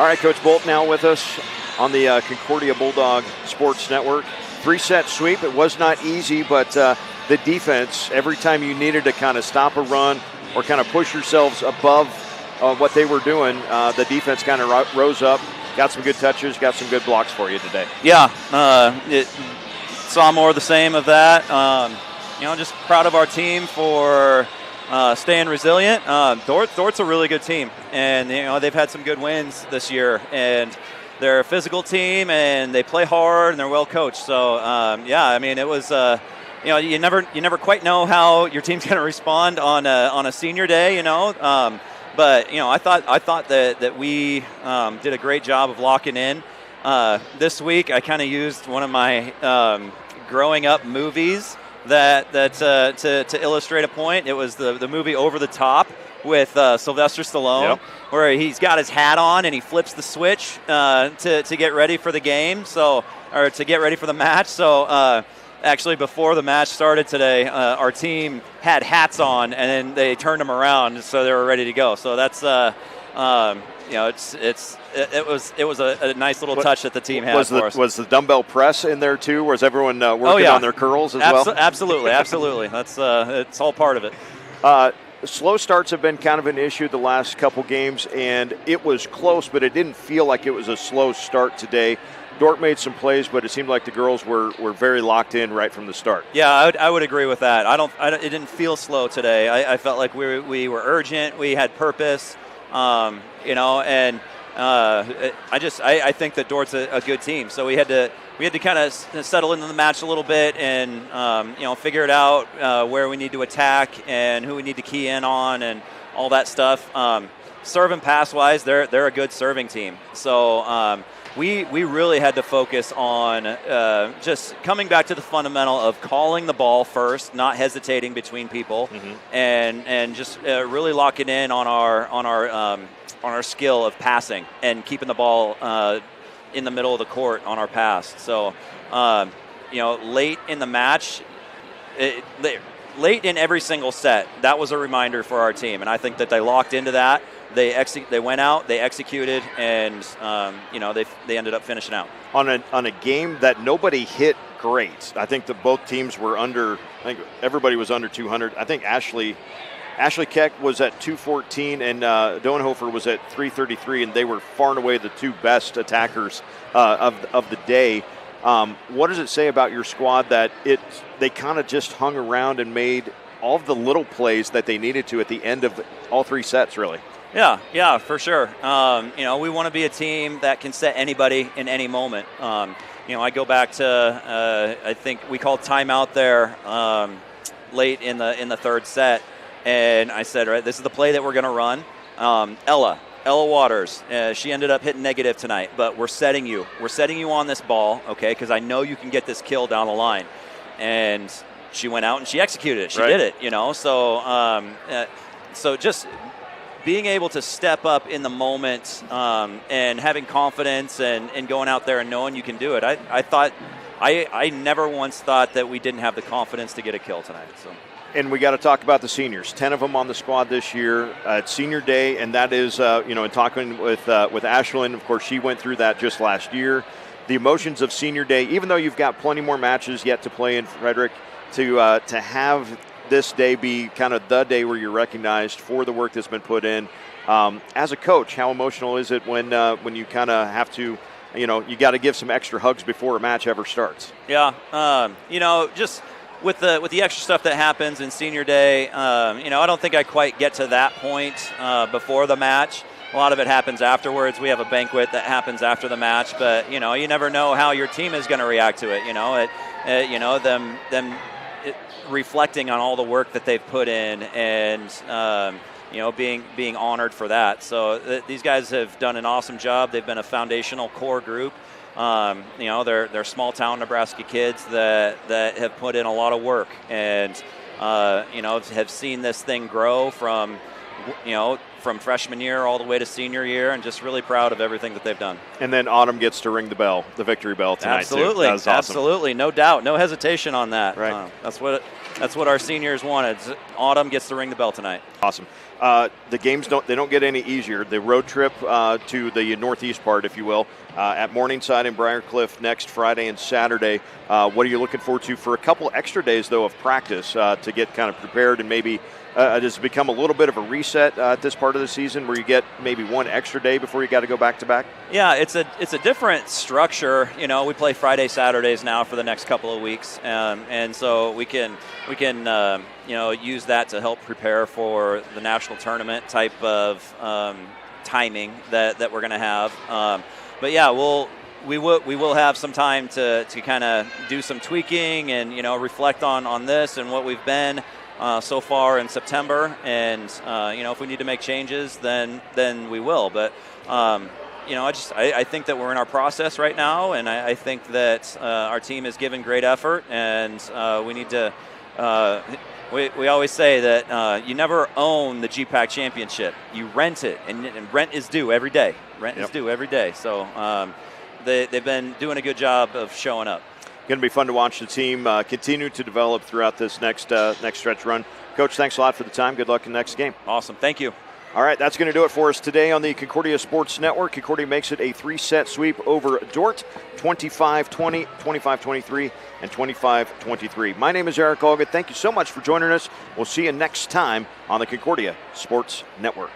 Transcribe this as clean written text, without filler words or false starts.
All right, Coach Boldt now with us on the Concordia Bulldog Sports Network. 3-set sweep. It was not easy, but the defense, every time you needed to kind of stop a run or kind of push yourselves above what they were doing, the defense kind of rose up, got some good touches, got some good blocks for you today. Yeah, saw more of the same of that. Just proud of our team for staying resilient. Dordt's a really good team, and they've had some good wins this year, and they're a physical team, and they play hard, and they're well coached. So it was you never quite know how your team's going to respond on a senior day, but I thought that we did a great job of locking in. This week I kind of used one of my growing up movies that to illustrate a point. It was the movie Over the Top with Sylvester Stallone, where he's got his hat on and he flips the switch to get ready for the game, or to get ready for the match. So actually, before the match started today, our team had hats on, and then they turned them around so they were ready to go. So that's it was a nice little touch that the team had for us. Was the dumbbell press in there too? Was everyone working on their curls as well? Absolutely. That's it's all part of it. Slow starts have been kind of an issue the last couple games, and it was close, but it didn't feel like it was a slow start today. Dordt made some plays, but it seemed like the girls were very locked in right from the start. Yeah, I would agree with that. It didn't feel slow today. I felt like we were urgent. We had purpose, and I think that Dordt's a good team. So we had to kind of settle into the match a little bit and figure it out where we need to attack and who we need to key in on and all that stuff. Serve and pass wise, they're a good serving team. So we really had to focus on just coming back to the fundamental of calling the ball first, not hesitating between people, and just really locking in on our skill of passing and keeping the ball in the middle of the court on our pass. So, late in the match, late in every single set, that was a reminder for our team, and I think that they locked into that. They went out, they executed, and they ended up finishing out on a game that nobody hit great. I think that both teams were under. I think everybody was under 200. I think Ashley Keck was at 214 and Doenhofer was at 333, and they were far and away the two best attackers of the day. What does it say about your squad that they kind of just hung around and made all of the little plays that they needed to at the end of all three sets, really? Yeah, for sure. We want to be a team that can set anybody in any moment. I go back to I think we called timeout there late in the third set. And I said, all right, this is the play that we're going to run. Ella Waters, she ended up hitting negative tonight, but we're setting you on this ball, okay, because I know you can get this kill down the line. And she went out and she executed it. She did it, So just being able to step up in the moment and having confidence and going out there and knowing you can do it. I never once thought that we didn't have the confidence to get a kill tonight. So. And we got to talk about the seniors. 10 of them on the squad this year. It's senior day, and that is, in talking with Ashlyn, of course, she went through that just last year. The emotions of senior day, even though you've got plenty more matches yet to play in, Frederick, to have this day be kind of the day where you're recognized for the work that's been put in. As a coach, how emotional is it when you kind of have to, you got to give some extra hugs before a match ever starts? Yeah, just with the extra stuff that happens in senior day, I don't think I quite get to that point before the match. A lot of it happens afterwards. We have a banquet that happens after the match, but you never know how your team is going to react to it. Them reflecting on all the work that they've put in, and being honored for that. So these guys have done an awesome job. They've been a foundational core group. They're small town Nebraska kids that have put in a lot of work and have seen this thing grow from freshman year all the way to senior year, and just really proud of everything that they've done. And then Autumn gets to ring the bell, the victory bell tonight. Absolutely, too. Awesome. Absolutely, no doubt, no hesitation on that. Right. That's what our seniors wanted. Autumn gets to ring the bell tonight. Awesome. the games don't get any easier. The road trip to the northeast part, if you will, at Morningside and Briarcliff next Friday and Saturday. What are you looking forward to for a couple extra days, though, of practice to get kind of prepared, and maybe does it become a little bit of a reset at this part of the season where you get maybe one extra day before you got to go back to back? Yeah, it's a different structure. We play Friday, Saturdays now for the next couple of weeks, and so we can use that to help prepare for the national tournament type of timing that we're going to have. But yeah, we will have some time to kind of do some tweaking and reflect on this and what we've been so far in September, and if we need to make changes, then we will. But I think that we're in our process right now, and I think that our team is giving great effort, and we need to. We always say that you never own the GPAC championship. You rent it, and rent is due every day. Rent is due every day. So they've been doing a good job of showing up. Going to be fun to watch the team continue to develop throughout this next stretch run. Coach, thanks a lot for the time. Good luck in the next game. Awesome. Thank you. All right, that's going to do it for us today on the Concordia Sports Network. Concordia makes it a 3-set sweep over Dordt, 25-20, 25-23, and 25-23. My name is Eric Allgood. Thank you so much for joining us. We'll see you next time on the Concordia Sports Network.